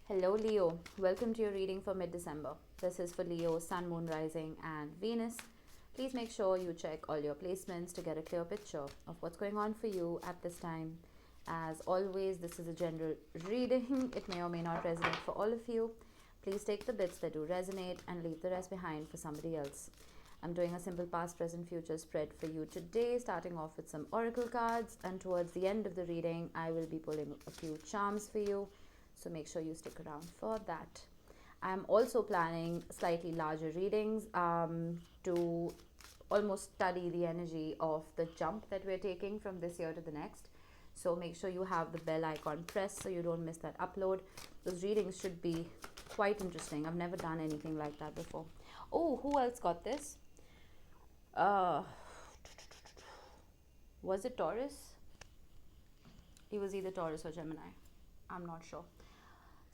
Hello Leo, welcome to your reading for mid-December. This is for Leo, Sun, Moon, Rising and Venus. Please make sure you check all your placements to get a clear picture of what's going on for you at this time. As always, this is a general reading. It may or may not resonate for all of you. Please take the bits that do resonate and leave the rest behind for somebody else. I'm doing a simple past, present, future spread for you today, starting off with some oracle cards, and towards the end of the reading, I will be pulling a few charms for you. So make sure you stick around for that. I'm also planning slightly larger readings to almost study the energy of the jump that we're taking from this year to the next. So make sure you have the bell icon pressed so you don't miss that upload. Those readings should be quite interesting. I've never done anything like that before. Oh, who else got this? Was it Taurus? It was either Taurus or Gemini. I'm not sure.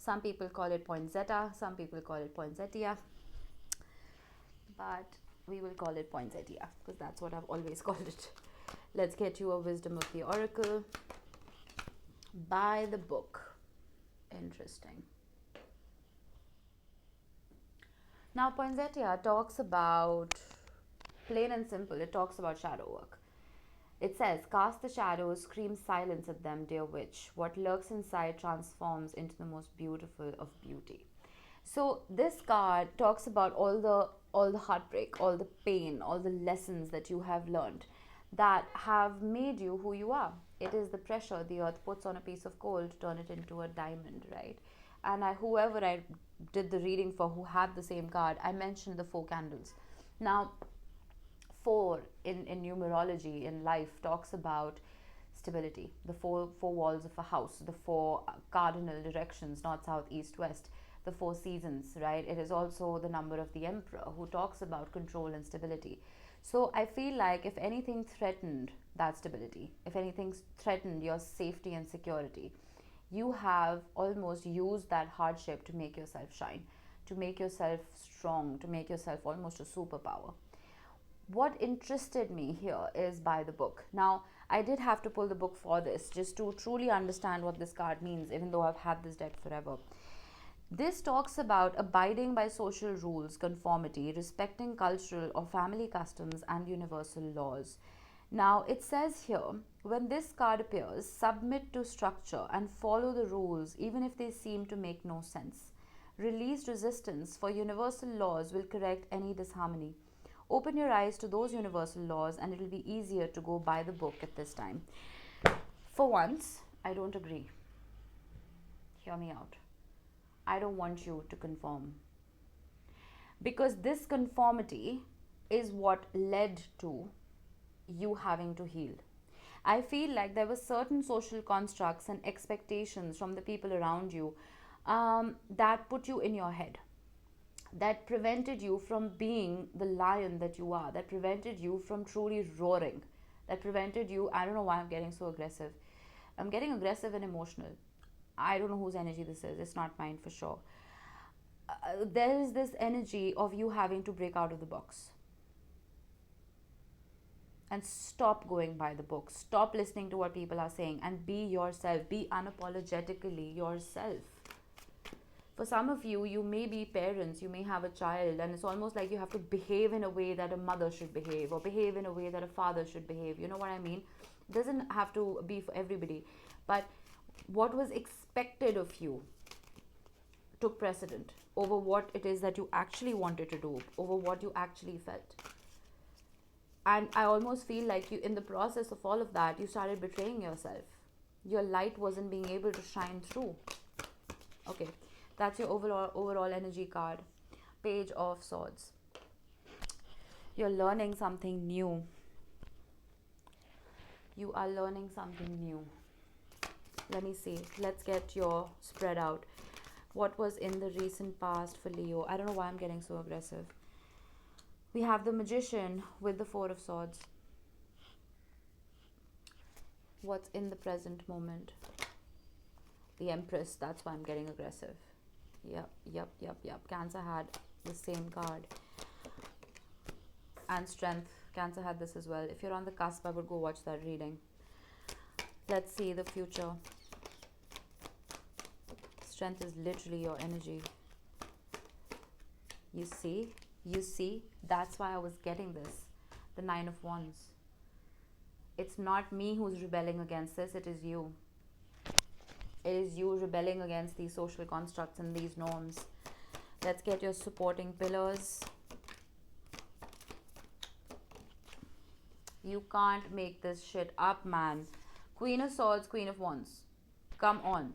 Some people call it poinsettia, some people call it poinsettia, but we will call it poinsettia because that's what I've always called it. Let's get you a wisdom of the oracle by the book. Interesting. Now, poinsettia talks about, plain and simple, it talks about shadow work. It says, cast the shadows, scream silence at them, dear witch. What lurks inside transforms into the most beautiful of beauty. So this card talks about all the heartbreak, all the pain, all the lessons that you have learned that have made you who you are. It is the pressure the earth puts on a piece of coal to turn it into a diamond, right? And whoever I did the reading for who had the same card, I mentioned the 4 candles. Now, 4 in numerology in life talks about stability, the four walls of a house, the 4 cardinal directions, north, south, east, west, the 4 seasons, right? It is also the number of the emperor who talks about control and stability. So I feel like if anything threatened that stability, if anything threatened your safety and security, you have almost used that hardship to make yourself shine, to make yourself strong, to make yourself almost a superpower. What interested me here is by the book. Now, I did have to pull the book for this just to truly understand what this card means, even though I've had this deck forever. This talks about abiding by social rules, conformity, respecting cultural or family customs, and universal laws. Now, it says here, when this card appears, submit to structure and follow the rules even if they seem to make no sense. Release resistance, for universal laws will correct any disharmony. Open your eyes to those universal laws and it will be easier to go by the book at this time. For once, I don't agree. Hear me out. I don't want you to conform. Because this conformity is what led to you having to heal. I feel like there were certain social constructs and expectations from the people around you that put you in your head, that prevented you from being the lion that you are, that prevented you from truly roaring, that prevented you. I don't know why I'm getting so aggressive. I'm getting aggressive and emotional. I don't know whose energy this is. It's not mine for sure. There is this energy of you having to break out of the box and stop going by the book. Stop listening to what people are saying and be yourself. Be unapologetically yourself. For some of you, you may be parents, you may have a child, and it's almost like you have to behave in a way that a mother should behave or behave in a way that a father should behave. You know what I mean? It doesn't have to be for everybody. But what was expected of you took precedent over what it is that you actually wanted to do, over what you actually felt. And I almost feel like you, in the process of all of that, you started betraying yourself. Your light wasn't being able to shine through. Okay. That's your overall energy card. Page of Swords. You're learning something new. You are learning something new. Let me see. Let's get your spread out. What was in the recent past for Leo? I don't know why I'm getting so aggressive. We have the Magician with the 4 of Swords. What's in the present moment? The Empress. That's why I'm getting aggressive. Yep. Cancer had the same card. And Strength. Cancer had this as well. If you're on the cusp, I would go watch that reading. Let's see the future. Strength is literally your energy. You see? You see? That's why I was getting this. The Nine of Wands. It's not me who's rebelling against this, it is you. It is you rebelling against these social constructs and these norms. Let's get your supporting pillars. You can't make this shit up, man. Queen of Swords, Queen of Wands. Come on.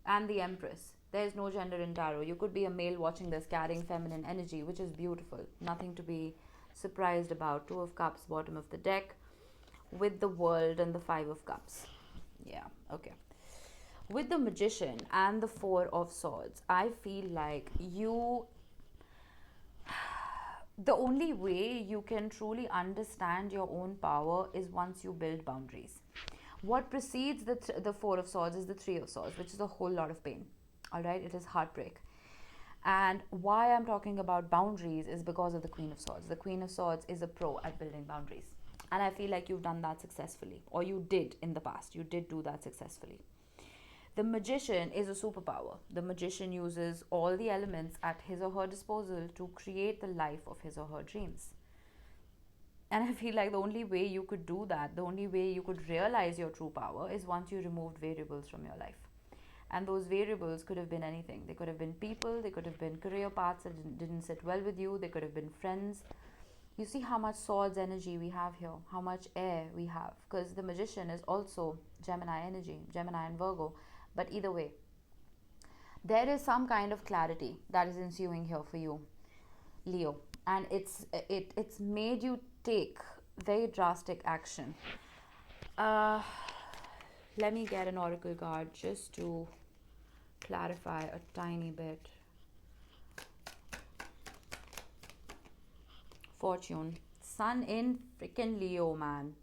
And the Empress. There is no gender in tarot. You could be a male watching this carrying feminine energy, which is beautiful. Nothing to be surprised about. Two of Cups, bottom of the deck, with the World and the Five of Cups. Yeah, okay. With the Magician and the Four of Swords, I feel like the only way you can truly understand your own power is once you build boundaries. What precedes the Four of Swords is the Three of Swords, which is a whole lot of pain. All right, it is heartbreak. And why I'm talking about boundaries is because of the Queen of Swords. The Queen of Swords is a pro at building boundaries. And I feel like you've done that successfully, or you did in the past. You did do that successfully. The Magician is a superpower. The Magician uses all the elements at his or her disposal to create the life of his or her dreams. And I feel like the only way you could do that, the only way you could realize your true power is once you removed variables from your life. And those variables could have been anything. They could have been people, they could have been career paths that didn't sit well with you, they could have been friends. You see how much swords energy we have here, how much air we have. Because the Magician is also Gemini energy, Gemini and Virgo. But either way, there is some kind of clarity that is ensuing here for you, Leo. And it's made you take very drastic action. Let me get an oracle card just to clarify a tiny bit. Fortune. Sun in freaking Leo, man.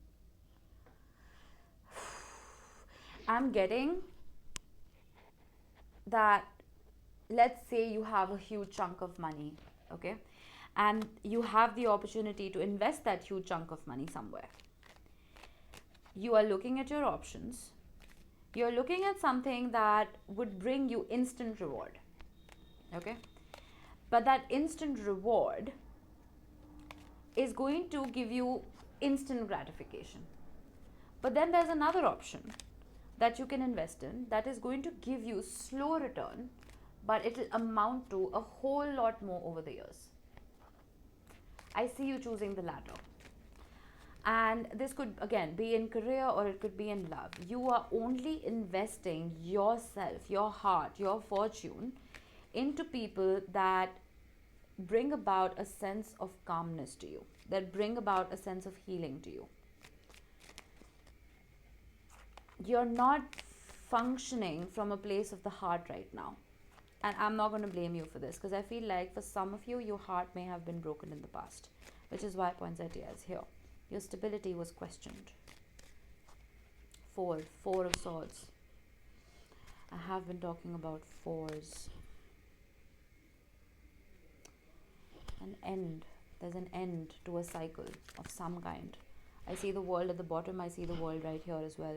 I'm getting that, let's say you have a huge chunk of money, okay? And you have the opportunity to invest that huge chunk of money somewhere. You are looking at your options. You're looking at something that would bring you instant reward, okay? But that instant reward is going to give you instant gratification. But then there's another option that you can invest in that is going to give you slow return, but it'll amount to a whole lot more over the years. I see you choosing the latter. And this could, again, be in career or it could be in love. You are only investing yourself, your heart, your fortune into people that bring about a sense of calmness to you, that bring about a sense of healing to you. You're not functioning from a place of the heart right now. And I'm not going to blame you for this, because I feel like for some of you, your heart may have been broken in the past, which is why poinsettia is here. Your stability was questioned. Four of Swords. I have been talking about fours. An end. There's an end to a cycle of some kind. I see the World at the bottom. I see the World right here as well.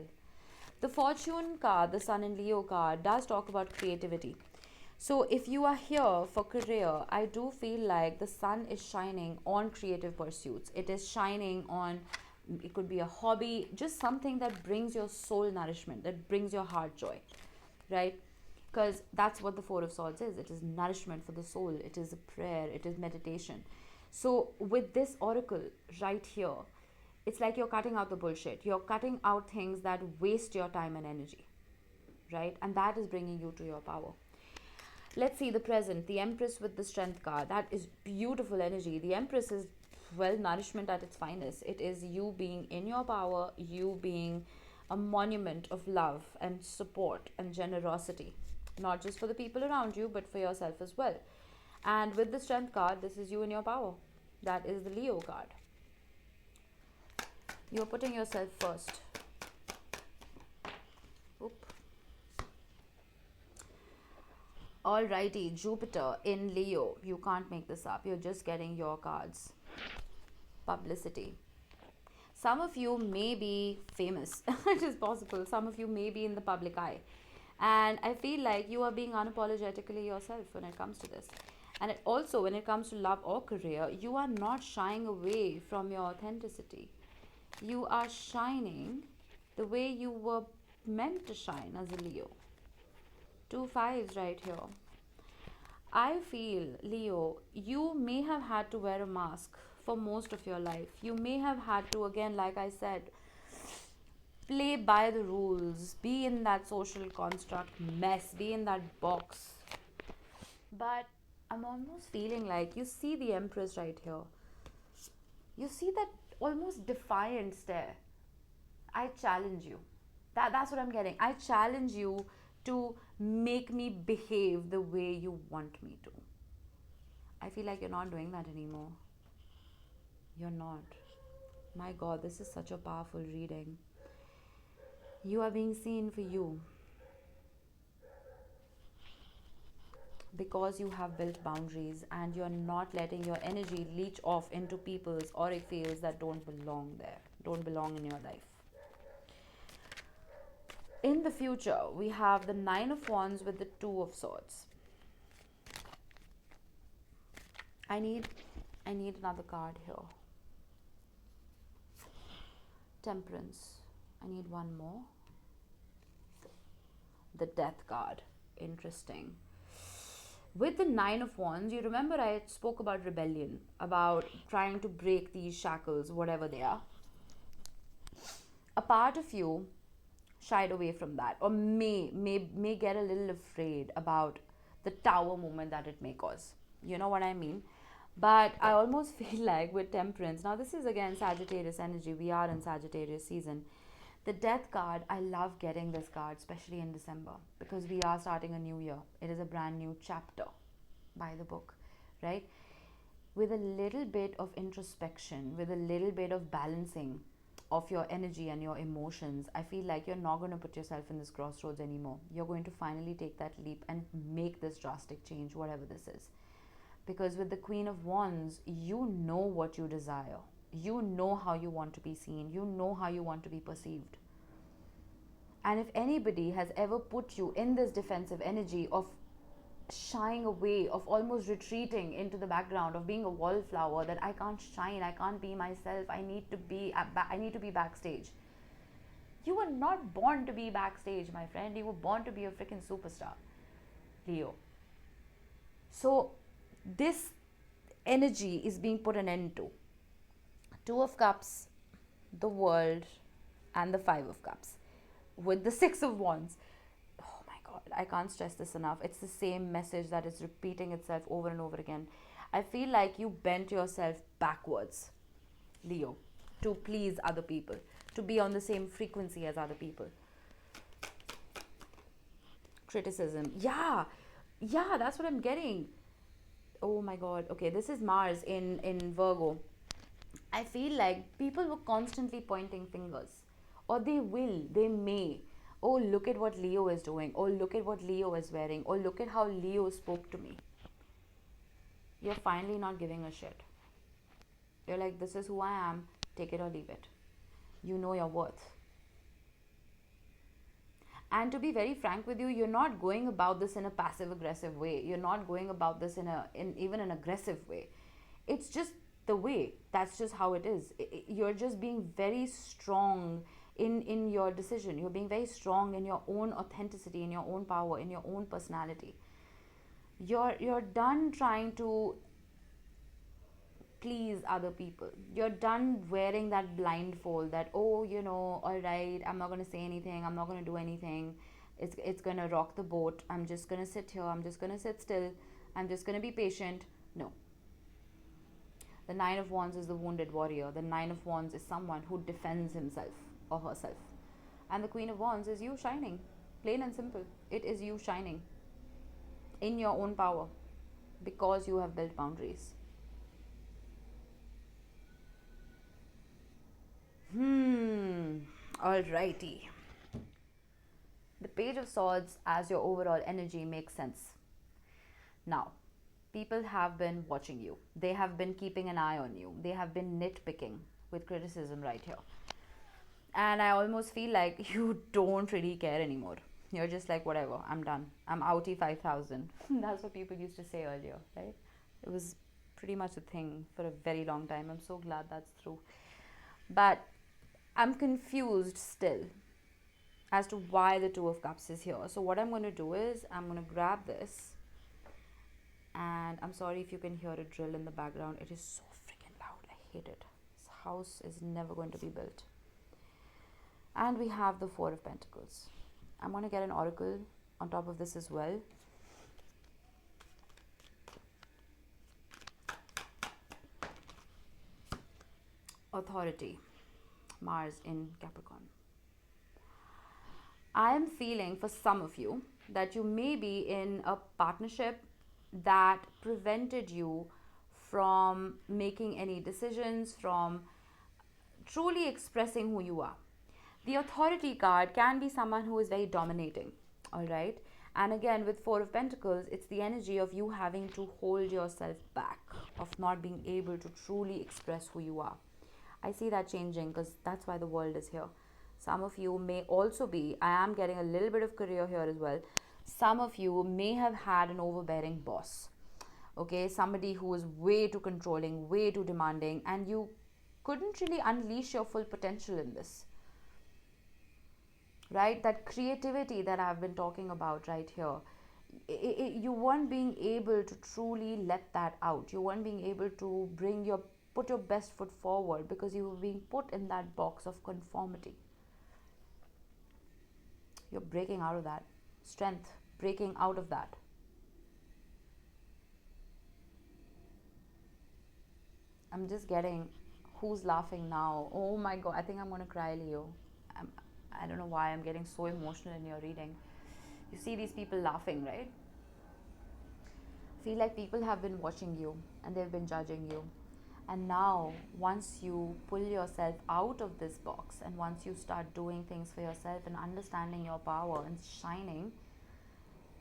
The Fortune card, the Sun in Leo card, does talk about creativity. So if you are here for career, I do feel like the sun is shining on creative pursuits. It is shining on, it could be a hobby, just something that brings your soul nourishment, that brings your heart joy, right? Because that's what the Four of Swords is. It is nourishment for the soul. It is a prayer. It is meditation. So with this oracle right here, it's like you're cutting out the bullshit. You're cutting out things that waste your time and energy, right? And that is bringing you to your power. Let's see the present, the Empress with the Strength card. That is beautiful energy. The Empress is, well, nourishment at its finest. It is you being in your power, you being a monument of love and support and generosity, not just for the people around you, but for yourself as well. And with the Strength card, this is you in your power. That is the Leo card. You're putting yourself first. Oop. Alrighty, Jupiter in Leo. You can't make this up. You're just getting your cards. Publicity. Some of you may be famous. It is possible. Some of you may be in the public eye. And I feel like you are being unapologetically yourself when it comes to this. And it also, when it comes to love or career, you are not shying away from your authenticity. You are shining the way you were meant to shine as a Leo. Two fives right here. I feel, Leo, you may have had to wear a mask for most of your life. You may have had to, again, like I said, play by the rules, be in that social construct mess, be in that box. But I'm almost feeling like you see the Empress right here. You see that almost defiant stare. I challenge you. That's what I'm getting. I challenge you to make me behave the way you want me to. I feel like you're not doing that anymore. You're not. My God, this is such a powerful reading. You are being seen for you because you have built boundaries and you're not letting your energy leach off into people's auric fields that don't belong there, don't belong in your life. In the future, we have the Nine of Wands with the Two of Swords. I need another card here. Temperance. I need one more. The Death card. Interesting. With the Nine of Wands, you remember I spoke about rebellion, about trying to break these shackles, whatever they are. A part of you shied away from that, or may get a little afraid about the tower moment that it may cause. You know what I mean? But I almost feel like with Temperance, now this is again Sagittarius energy, we are in Sagittarius season. The Death card, I love getting this card, especially in December, because we are starting a new year. It is a brand new chapter by the book, right? With a little bit of introspection, with a little bit of balancing of your energy and your emotions, I feel like you're not going to put yourself in this crossroads anymore. You're going to finally take that leap and make this drastic change, whatever this is. Because with the Queen of Wands, you know what you desire. You know how you want to be seen. You know how you want to be perceived. And if anybody has ever put you in this defensive energy of shying away, of almost retreating into the background, of being a wallflower, that I can't shine, I can't be myself, I need to be backstage. You were not born to be backstage, my friend. You were born to be a freaking superstar, Leo. So this energy is being put an end to. Two of Cups, the World, and the Five of Cups. With the Six of Wands, oh my God, I can't stress this enough. It's the same message that is repeating itself over and over again. I feel like you bent yourself backwards, Leo, to please other people, to be on the same frequency as other people. Criticism. Yeah, that's what I'm getting. Oh my God. Okay, this is Mars in Virgo. I feel like people were constantly pointing fingers, or they may. Oh, look at what Leo is doing. Oh, look at what Leo is wearing. Oh, look at how Leo spoke to me. You're finally not giving a shit. You're like, this is who I am, take it or leave it. You know your worth. And to be very frank with you, you're not going about this in a passive aggressive way. You're not going about this in even an aggressive way. It's just the way. That's just how it is. You're just being very strong in your decision. You're being very strong in your own authenticity, in your own power, in your own personality. You're done trying to please other people. You're done wearing that blindfold that, oh, all right, I'm not going to say anything, I'm not going to do anything, it's going to rock the boat, I'm just going to sit here, I'm just going to sit still, I'm just going to be patient. No. The Nine of Wands is the wounded warrior. The Nine of Wands is someone who defends himself or herself. And the Queen of Wands is you shining. Plain and simple. It is you shining in your own power because you have built boundaries. Alrighty. The Page of Swords as your overall energy makes sense. Now, people have been watching you. They have been keeping an eye on you. They have been nitpicking with criticism right here. And I almost feel like you don't really care anymore. You're just like, whatever, I'm done. I'm outie 5,000. That's what people used to say earlier, right? It was pretty much a thing for a very long time. I'm so glad that's through. But I'm confused still as to why the Two of Cups is here. So what I'm going to do is I'm going to grab this, and I'm sorry if you can hear a drill in the background. It is so freaking loud. I hate it. This house is never going to be built. And we have the Four of Pentacles. I'm going to get an oracle on top of this as well. Authority. Mars in Capricorn. I am feeling for some of you that you may be in a partnership that prevented you from making any decisions, from truly expressing who you are. The Authority card can be someone who is very dominating, all right? And again, with Four of Pentacles, it's the energy of you having to hold yourself back, of not being able to truly express who you are. I see that changing because that's why the world is here. Some of you may also be, I am getting a little bit of career here as well. Some of you may have had an overbearing boss, okay? Somebody who was way too controlling, way too demanding, and you couldn't really unleash your full potential in this, right? That creativity that I've been talking about right here, you weren't being able to truly let that out. You weren't being able to put your best foot forward because you were being put in that box of conformity. You're breaking out of that. Strength, breaking out of that. I'm just getting who's laughing now. Oh my God, I think I'm going to cry, Leo. I don't know why I'm getting so emotional in your reading. You see these people laughing, right? I feel like people have been watching you and they've been judging you. And now, once you pull yourself out of this box and once you start doing things for yourself and understanding your power and shining,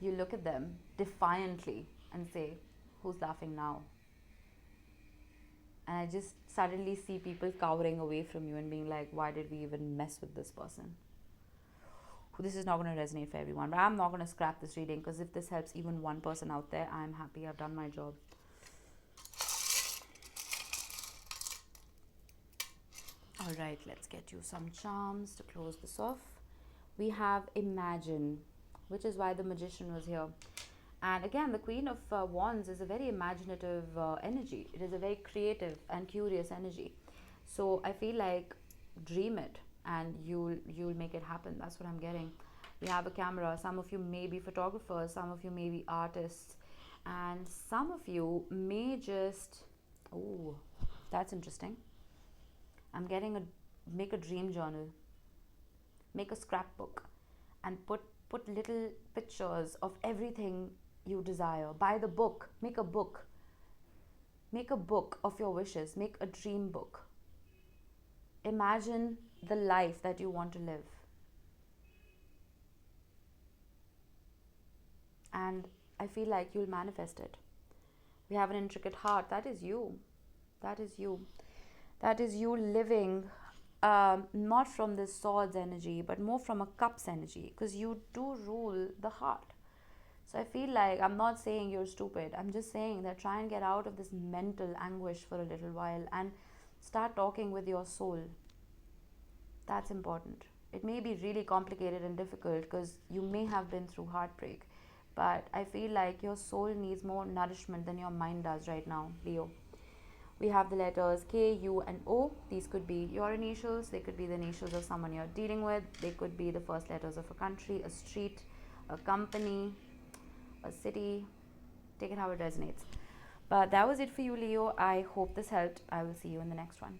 you look at them defiantly and say, who's laughing now? And I just suddenly see people cowering away from you and being like, why did we even mess with this person? This is not going to resonate for everyone, but I'm not going to scrap this reading because if this helps even one person out there, I'm happy. I've done my job. All right, let's get you some charms to close this off. We have Imagine, which is why the Magician was here. And again, the Queen of Wands is a very imaginative energy. It is a very creative and curious energy. So I feel like dream it and you'll make it happen. That's what I'm getting. We have a camera. Some of you may be photographers. Some of you may be artists. And some of you may just... Oh, that's interesting. I'm getting make a dream journal. Make a scrapbook and put little pictures of everything you desire. Buy the book. Make a book. Make a book of your wishes. Make a dream book. Imagine the life that you want to live. And I feel like you'll manifest it. We have an intricate heart. That is you. That is you. That is you living not from this swords energy, but more from a cups energy, because you do rule the heart. So I feel like, I'm not saying you're stupid. I'm just saying that try and get out of this mental anguish for a little while and start talking with your soul. That's important. It may be really complicated and difficult because you may have been through heartbreak, but I feel like your soul needs more nourishment than your mind does right now, Leo. We have the letters K, U, and O. These could be your initials. They could be the initials of someone you're dealing with. They could be the first letters of a country, a street, a company, a city. Take it how it resonates. But that was it for you, Leo. I hope this helped. I will see you in the next one.